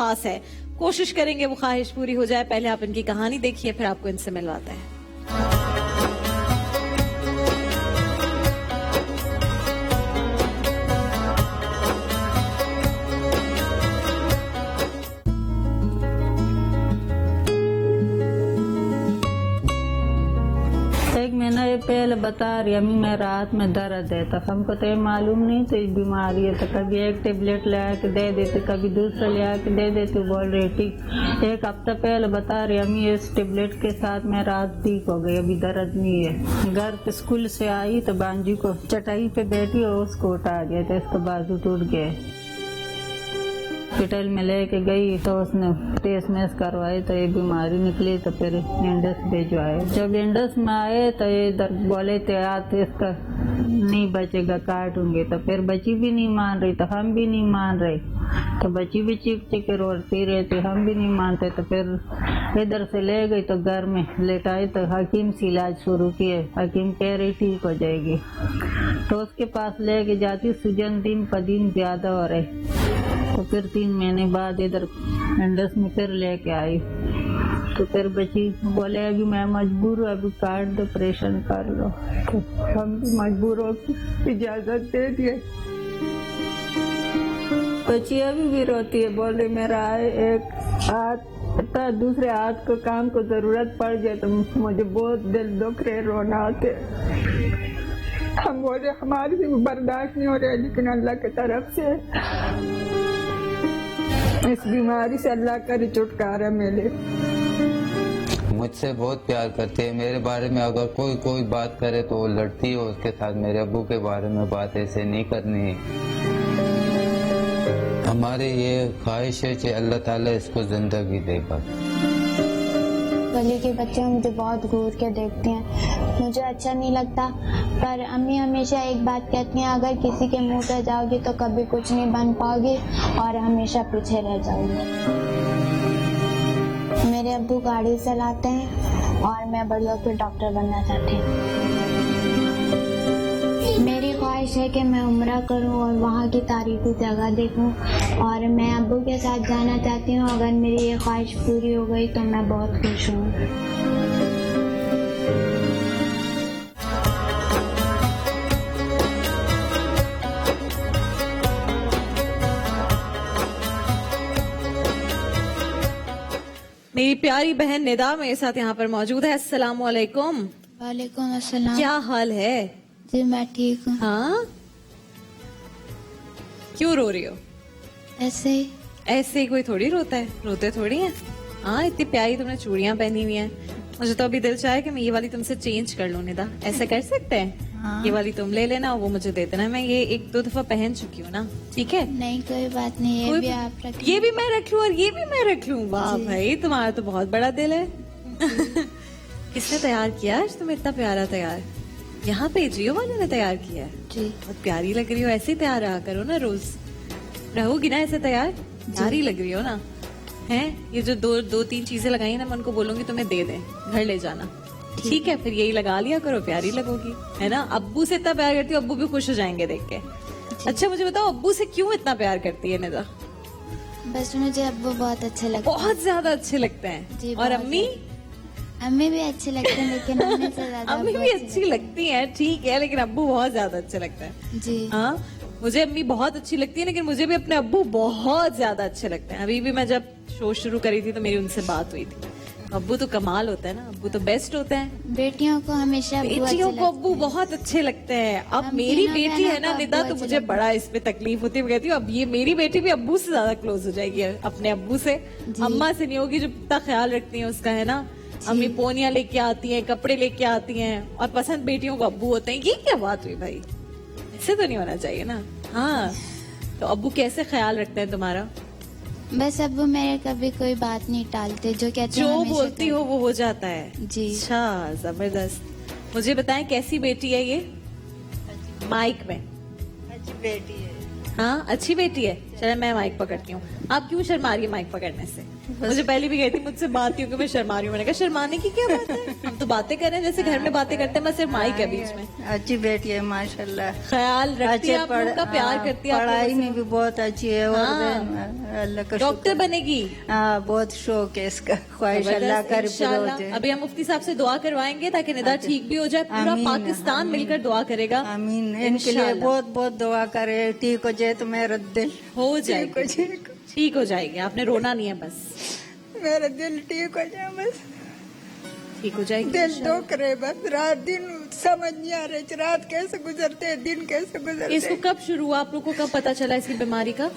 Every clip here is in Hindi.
खास है। कोशिश करेंगे वो ख्वाहिश पूरी हो जाए। पहले आप इनकी कहानी देखिए, फिर आपको इनसे मिलवाते हैं। एक महीना ये पहले बता रही अम्मी मैं रात में दर्द है, तो हमको तो ये मालूम नहीं तो बीमारी है। तो कभी एक टेबलेट ले आके दे देते, कभी दूसरा ले आके दे देते। बोल रही ठीक। एक हफ्ता पहले बता रही अम्मी इस टेबलेट के साथ मैं रात ठीक हो गई, अभी दर्द नहीं है। घर पे स्कूल से आई तो बांजी को चटाई पे बैठी और उसको उठा दिया तो इसका बाजू टूट गया। हॉस्पिटल में लेके गई तो उसने टेस्ट मैच करवाए तो ये बीमारी निकली, तो फिर इंडस भिजवाए। जब इंडस में आए तो ये इधर बोले थे आज इसका नहीं बचेगा, काटूंगे। तो फिर बच्ची भी नहीं मान रही, तो हम भी नहीं मान रहे। तो बच्ची भी चीख चीख के रोती रहती, हम भी नहीं मानते। तो फिर इधर से ले गई तो घर में लेटाए तो हकीम से इलाज शुरू किए। हकीम कह रही ठीक हो जाएगी। तो उसके पास लेके जाती, सूजन दिन प दिन ज्यादा हो रहे। तो फिर 3 महीने बाद इधर इंडस में फिर लेके आई। तो फिर बच्ची बोले अभी मैं मजबूर हूँ, अभी काट दो, ऑपरेशन कर लो। तो हम भी मजबूर हो इजाजत दे दिए। बच्ची अभी भी रोती है, बोले मेरा एक हाथ था, दूसरे हाथ को काम को जरूरत पड़ जाए तो मुझे बहुत दिल दुख रहे, रोना आते। हम बोले हमारे से बर्दाश्त नहीं हो रहा, लेकिन अल्लाह की तरफ से इस बीमारी से अल्लाह का छुटकारा मिले। मुझसे बहुत प्यार करती है। मेरे बारे में अगर कोई बात करे तो वो लड़ती है उसके साथ। मेरे अब्बू के बारे में बात ऐसे नहीं करनी है। हमारी ये ख्वाहिश है कि अल्लाह ताला इसको जिंदगी देगा। गली के बच्चे मुझे बहुत घूर के देखते हैं, मुझे अच्छा नहीं लगता। पर अम्मी हमेशा एक बात कहती हैं, अगर किसी के मुंह पे जाओगी तो कभी कुछ नहीं बन पाओगी और हमेशा पीछे रह जाओगी। मेरे अब्बू गाड़ी चलाते हैं और मैं बड़ी होकर डॉक्टर बनना चाहती हूँ। मेरी ख्वाहिश है कि मैं उम्रा करूं और वहाँ की तारीखी जगह देखूं, और मैं अब्बू के साथ जाना चाहती हूँ। अगर मेरी ये ख्वाहिश पूरी हो गई तो मैं बहुत खुश हूँ। मेरी प्यारी बहन निदा मेरे साथ यहाँ पर मौजूद है। अस्सलाम वालेकुम। वालेकुम अस्सलाम। क्या हाल है? जी मैं ठीक हूँ। हाँ, क्यों रो रही हो? ऐसे ही कोई थोड़ी रोता है, रोते थोड़ी हैं। हाँ, इतनी प्यारी तुमने चूड़ियां पहनी हुई हैं। मुझे तो अभी दिल चाह है कि मैं ये वाली तुमसे चेंज कर लूं। निदा, ऐसे कर सकते हैं? हाँ। ये वाली तुम ले लेना और वो मुझे दे देना। मैं ये 1-2 दफा पहन चुकी हूँ ना, ठीक है? नहीं कोई बात नहीं, ये भी आप रख। ये भी मैं रख लूं और ये भी मैं रख लूं। वाह भाई, तुम्हारा तो बहुत बड़ा दिल है। किसने तैयार किया आज तुम्हें इतना प्यारा तैयार? यहाँ पे जियो वाले ने तैयार किया है। जी बहुत प्यारी लग रही हो। ऐसे ही तैयार रहा करो ना, रोज रहोगी ना ऐसे तैयार? प्यारी लग रही हो ना। हैं, ये जो दो तीन चीजें लगाई ना, मैं उनको बोलूंगी तुम्हें दे दें, घर ले जाना, ठीक है? फिर यही लगा लिया करो, प्यारी लगोगी, है ना? अब्बू से इतना प्यार करती हो, अब्बू भी खुश हो जाएंगे देख के। अच्छा मुझे बताओ, अब्बू से क्यों इतना प्यार करती है निदा? बस मुझे अब्बू बहुत अच्छे लगते हैं। बहुत ज्यादा अच्छे लगते हैं। जी, और अम्मी? अम्मी भी अच्छे लगते हैं, लेकिन अम्मी से ज्यादा अम्मी भी अच्छी लगती है, ठीक है, लेकिन अब्बू बहुत ज्यादा अच्छे लगते हैं। जी हाँ, मुझे अम्मी बहुत अच्छी लगती है, लेकिन मुझे भी अपने अब्बू बहुत ज्यादा अच्छे लगते हैं। अभी भी मैं जब शो शुरू करी थी तो मेरी उनसे बात हुई थी। अब्बू तो कमाल होता है ना, अब्बू तो बेस्ट होते हैं। बेटियों को हमेशा बेटियों को अब्बू बहुत अच्छे लगते हैं। अब मेरी बेटी है ना निदा, तो मुझे बड़ा इस पे तकलीफ होती है। मैं कहती हूँ अब ये मेरी बेटी भी अब्बू से ज्यादा क्लोज हो जाएगी, अपने अब्बू से। अम्मा से नहीं होगी जो इतना ख्याल रखती है उसका, है ना? अम्मी पोनियां लेके आती हैं, कपड़े लेके आती हैं, और पसंद बेटियों को अब्बू होते हैं। ये क्या बात हुई भाई? ऐसे तो नहीं होना चाहिए ना। हाँ, तो अब्बू कैसे ख्याल रखते हैं तुम्हारा? बस अब्बू मेरे कभी कोई बात नहीं टालते, जो कहते हैं जो हमेशा बोलती हो वो हो जाता है। जी। अच्छा, जबरदस्त। मुझे बताएं कैसी बेटी है ये? माइक में। अच्छी बेटी है। हाँ, अच्छी बेटी है। चलो मैं माइक पकड़ती हूँ। आप क्यों शर्मा रही है माइक पकड़ने से? मुझे पहले भी कहती मुझसे बात क्योंकि मैं शर्मा रही हूँ। मैंने कहा शर्माने की क्या बात है, हम तो बातें कर रहे हैं जैसे घर में बातें करते हैं, बस सिर्फ माइक है बीच में। अच्छी बेटी है माशाल्लाह, ख्याल रखती है आप लोगों का, प्यार करती है आप लोगों पढ़ाई से। में भी बहुत अच्छी है और हाँ। अल्लाह का डॉक्टर शुक्र। बनेगी हाँ बहुत शौक है इसका, ख्वाहिश अल्लाह कर इंशाल्लाह। अभी हम मुफ्ती साहब से दुआ करवाएंगे ताकि निदा ठीक भी हो जाए, पूरा आमीन, पाकिस्तान मिलकर दुआ करेगा। आमीन। इनके लिए इंशाल्लाह। बहुत बहुत दुआ करे, ठीक हो जाए तो मेरा दिल हो ठीक हो जाएगी, जाए, ठीक हो जाएगी, आपने रोना नहीं है, बस मेरा दिल ठीक हो जाए, बस ठीक हो जाएगी दिल इंशाल्लाह। दुख रहे, बस रात दिन समझ नहीं आ रहे, रात कैसे गुजरते हैं, दिन कैसे गुजरते इसको कब शुरू हुआ, आप लोग को कब पता चला इसकी बीमारी का?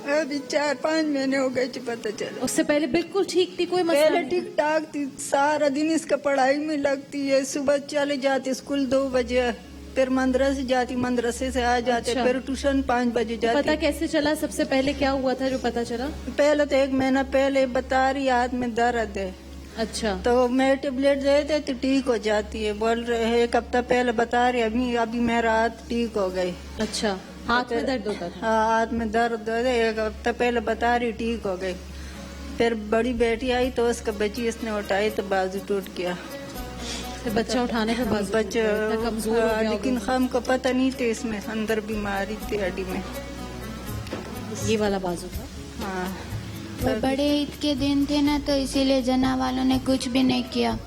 अभी 4-5 महीने हो गए जी, पता चला। उससे पहले बिल्कुल ठीक थी, कोई मसला पहले नहीं। ठीक ठाक थी, सारा दिन इसका पढ़ाई में लगती है, सुबह चले जाती स्कूल 2 बजे, फिर मदरसे जाती, मदरसे से आ जाते, अच्छा। फिर ट्यूशन 5 बजे पता जाती। कैसे चला, सबसे पहले क्या हुआ था जो पता चला? पहले तो 1 महीना पहले बता रही हाथ में दर्द है, अच्छा, तो मैं टेबलेट देते तो ठीक हो जाती है, बोल रहे हैं 1 हफ्ता पहले बता रही, अभी मेरा हाथ ठीक हो गई। अच्छा, हाथ में दर्द होता था? हाँ हाथ में दर्द है, 1 हफ्ता पहले बता रही ठीक हो गई। फिर बड़ी बेटी आई तो उसका बच्ची इसने उठाई तो बाजू टूट गया। फिर बच्चा उठाने पे बाजू बच्चे टूट गया, इतना कमजोर हो हाँ, गया लेकिन होगा। हमको पता नहीं था इसमें अंदर बीमारी थी हड्डी में। ये वाला बाजू था। हाँ वो बड़े ईद के दिन थे ना, तो इसीलिए जना वालों ने कुछ भी नहीं किया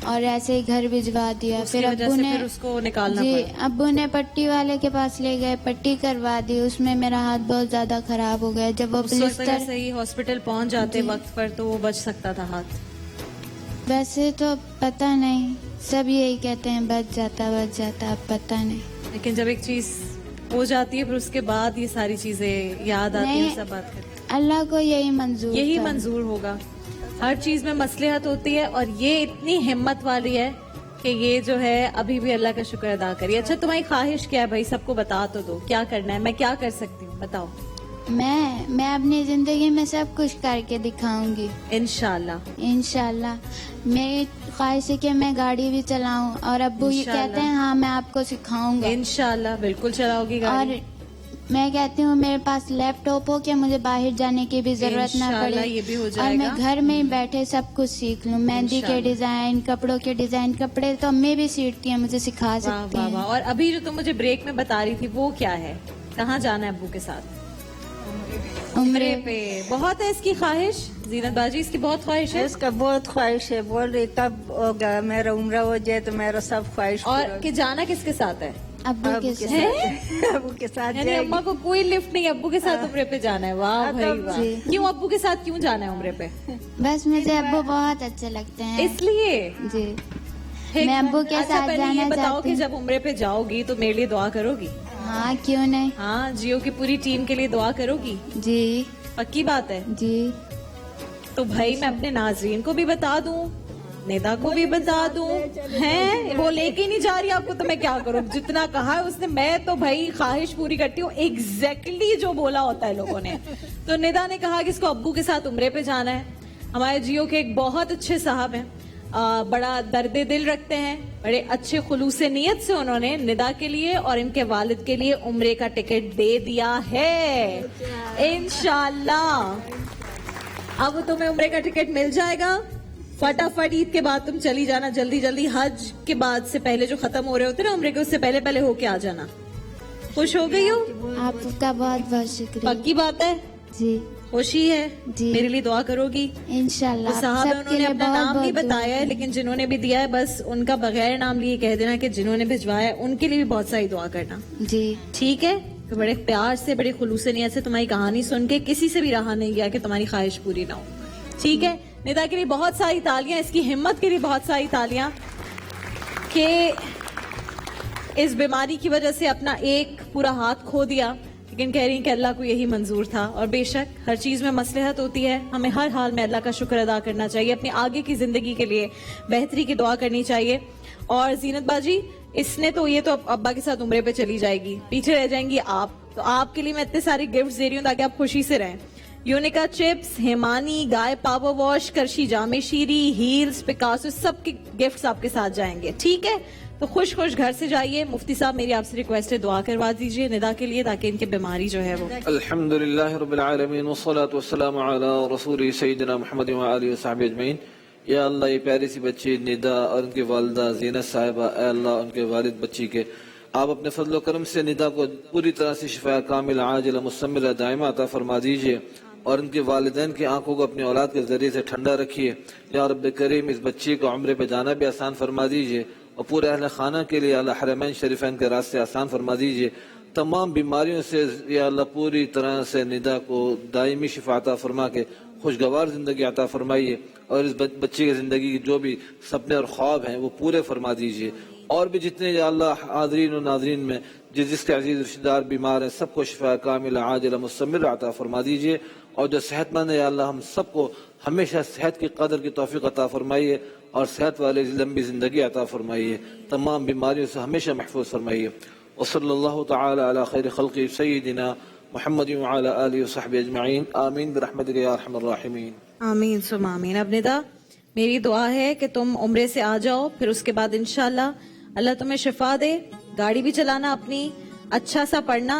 और ऐसे ही घर भिजवा दिया। उसकी फिर वजह अब्बू से ने फिर उसको निकालना जी पड़ा। अब्बू ने पट्टी वाले के पास ले गए, पट्टी करवा दी, उसमें मेरा हाथ बहुत ज्यादा खराब हो गया। जब वो उस वक्त अगर प्लिस्टर, सही हॉस्पिटल पहुंच जाते जी। वक्त पर तो वो बच सकता था हाथ। वैसे तो पता नहीं, सब यही कहते हैं बच जाता, अब पता नहीं। लेकिन जब एक चीज हो जाती है फिर उसके बाद ये सारी चीजें याद आती नहीं, है, सब बात करते अल्लाह को यही मंजूर यही था। मंजूर होगा। हर चीज में मसलिहत होती है और ये इतनी हिम्मत वाली है कि ये जो है अभी भी अल्लाह का शुक्र अदा करिए। अच्छा, तुम्हारी ख्वाहिश क्या है भाई, सबको बता तो दो, क्या करना है, मैं क्या कर सकती हूँ बताओ। मैं अपनी जिंदगी में सब कुछ करके दिखाऊंगी इंशाल्लाह। इंशाल्लाह। मेरी ख्वाहिश है कि मैं गाड़ी भी चलाऊं और अब्बू ये इंशाल्लाह। कहते हैं हाँ मैं आपको सिखाऊंगा। इंशाल्लाह बिल्कुल चलाओगी और गाड़ी। मैं कहती हूँ मेरे पास लैपटॉप हो कि मुझे बाहर जाने की भी जरूरत ना इंशाल्लाह पड़े ये भी हो और जाएगा। मैं घर में ही बैठे सब कुछ सीख लूं। मेहंदी के इंशाल्लाह। डिजाइन, कपड़ों के डिजाइन, कपड़े तो अम्मी भी सीखती हैं, मुझे सिखा वाह सकती वाह हैं। वाह। और अभी जो तुम मुझे ब्रेक में बता रही थी वो क्या है, कहाँ जाना है अब्बू के साथ? उम्रे पे। बहुत है इसकी ख्वाहिश, जीनत बाजी इसकी बहुत ख्वाहिश है। इसका बहुत ख्वाहिश है, बोल रही कब होगा मेरा उम्र हो जाए तो मेरा सब ख्वाहिश और पूरा कि जाना किसके साथ है? अब्बू के के साथ। साथ अबू के साथ यानी जाएगी। अम्मा को कोई लिफ्ट नहीं, अब्बू के साथ उम्रे पे जाना है। वाह भाई वाह। जी। क्यों अब्बू के साथ क्यों जाना है उम्रे पे? बस मुझे अब्बू बहुत अच्छे लगते हैं। इसलिए जी ठीक। मैं अब्बू के अच्छा, साथ पहले ये जाना बताओ चाहती कि हूँ। जब उम्रे पे जाओगी तो मेरे लिए दुआ करोगी? हाँ क्यों नहीं। हाँ, जियो की पूरी टीम के लिए दुआ करोगी? जी पक्की बात है। जी तो भाई मैं अपने नाजरीन को भी बता दूं, नेता को भी बता दूं, हैं वो लेके ही नहीं जा रही आपको, तो मैं क्या करूं? जितना कहा है उसने, मैं तो भाई ख्वाहिश पूरी करती हूँ एग्जैक्टली जो बोला होता है लोगों ने। तो निदा ने कहा कि इसको अब्बू के साथ उम्रे पे जाना है। हमारे जियो के एक बहुत अच्छे साहब हैं, बड़ा दर्द दिल रखते हैं, बड़े अच्छे खुलूसे नियत से उन्होंने निदा के लिए और इनके वालिद के लिए उम्रे का टिकट दे दिया है। इंशाल्लाह अब तुम्हें उम्रे का टिकट मिल जाएगा। फटाफट ईद के बाद तुम चली जाना, जल्दी जल्दी हज के बाद से पहले जो खत्म हो रहे होते ना उम्रे के, उससे पहले पहले होके आ जाना। खुश हो गई हो? आपका बहुत बहुत शुक्रिया। पक्की बात है? जी खुशी है? जी। मेरे लिए दुआ करोगी? इंशाल्लाह। वो साहब है, सबके उन्होंने लिए अपना बहुत नाम नहीं बहुत दुआ। बताया है, लेकिन जिन्होंने भी दिया है बस उनका बगैर नाम लिए कह देना कि जिन्होंने भिजवाया है उनके लिए भी बहुत सारी दुआ करना। जी ठीक है? तो बड़े प्यार से, बड़े खुलूस नियत से तुम्हारी कहानी सुन के किसी से भी रहा नहीं गया कि तुम्हारी ख्वाहिश पूरी ना हो। ठीक है? निदा के लिए बहुत सारी तालियां, इसकी हिम्मत के लिए बहुत सारी तालियां कि इस बीमारी की वजह से अपना एक पूरा हाथ खो दिया, लेकिन कह रही हैं कि अल्लाह को यही मंजूर था। और बेशक हर चीज में मसलहत होती है, हमें हर हाल में अल्लाह का शुक्र अदा करना चाहिए, अपनी आगे की जिंदगी के लिए बेहतरी की दुआ करनी चाहिए। और जीनत बाजी इसने तो ये तो अब्बा के साथ उम्रे पे चली जाएगी, पीछे रह जाएंगी आप। तो आपके लिए मैं इतने सारे गिफ्ट दे रही हूँ ताकि आप खुशी से रहें। यूनिका चिप्स, हेमानी, गाय पावर वॉश, करशी जामे शीरी, हील्स, पिकासो, सबके गिफ्ट्स आपके साथ जाएंगे। ठीक है? तो खुश खुश घर से जाइए। मुफ्ती साहब मेरी आपसे रिक्वेस्ट है, दुआ करवा दीजिए निदा के लिए ताकि इनकी बीमारी जो है वो। अल्हम्दुलिल्लाह रब्बिल आलमीन वस्सलातु वस्सलामु अला रसूली सय्यिदिना मुहम्मद व आलिहि व सहबिहि अजमईन। या अल्लाह, ये प्यारी सी बच्ची निदा और उनकी वालिदा ज़ीनत साहिबा, ऐ अल्लाह उनके वालिद बच्ची के आप अपने फजल करम से निदा को पूरी तरह से शिफा कामिल आजिला मुस्तमिला दायमा अता फरमा दीजिए और उनके वालिदैन की आंखों को अपनी औलाद के जरिए से ठंडा रखिए। या रब्बे करीम, इस बच्ची को उम्रे पे जाना भी आसान फरमा दीजिए और पूरे अहले खाना के लिए अल्लाह हरमैन शरीफैन के रास्ते आसान फरमा दीजिए। तमाम बीमारियों से या अल्लाह पूरी तरह से निदा को दायमी शिफा अता फरमा के खुशगवार जिंदगी अता फरमाइए और इस बच्ची की जिंदगी की जो भी सपने और ख्वाब हैं वो पूरे फरमा दीजिए। और भी जितने या अल्लाह हाज़रीन और नाज़रीन में जिसके अजीज रिश्तेदार बीमार हैं सबको शिफा कामिल आजिला मुस्तमिल अता फरमा दीजिए। और जो सेहतमंद है या अल्लाह हम सबको हमेशा सेहत की कदर की तौफीक अता फरमाइए और सेहत वाले लंबी जिंदगी अता फरमाइए, तमाम बीमारियों से हमेशा महफूज फरमाइए। वसल्लल्लाहु तआला अला खैर खल्क़ि सय्यिदिना मुहम्मद व अला आलिहि व सहबिहि अजमईन। आमीन बिरहमतिका या अरहमर राहिमीन। आमीन सुम आमीन। अब निदा मेरी दुआ है कि तुम उम्रे से आ जाओ, फिर उसके बाद इंशाल्लाह अल्लाह तुम्हें शिफा दे, गाड़ी भी चलाना अपनी अच्छा सा पढ़ना।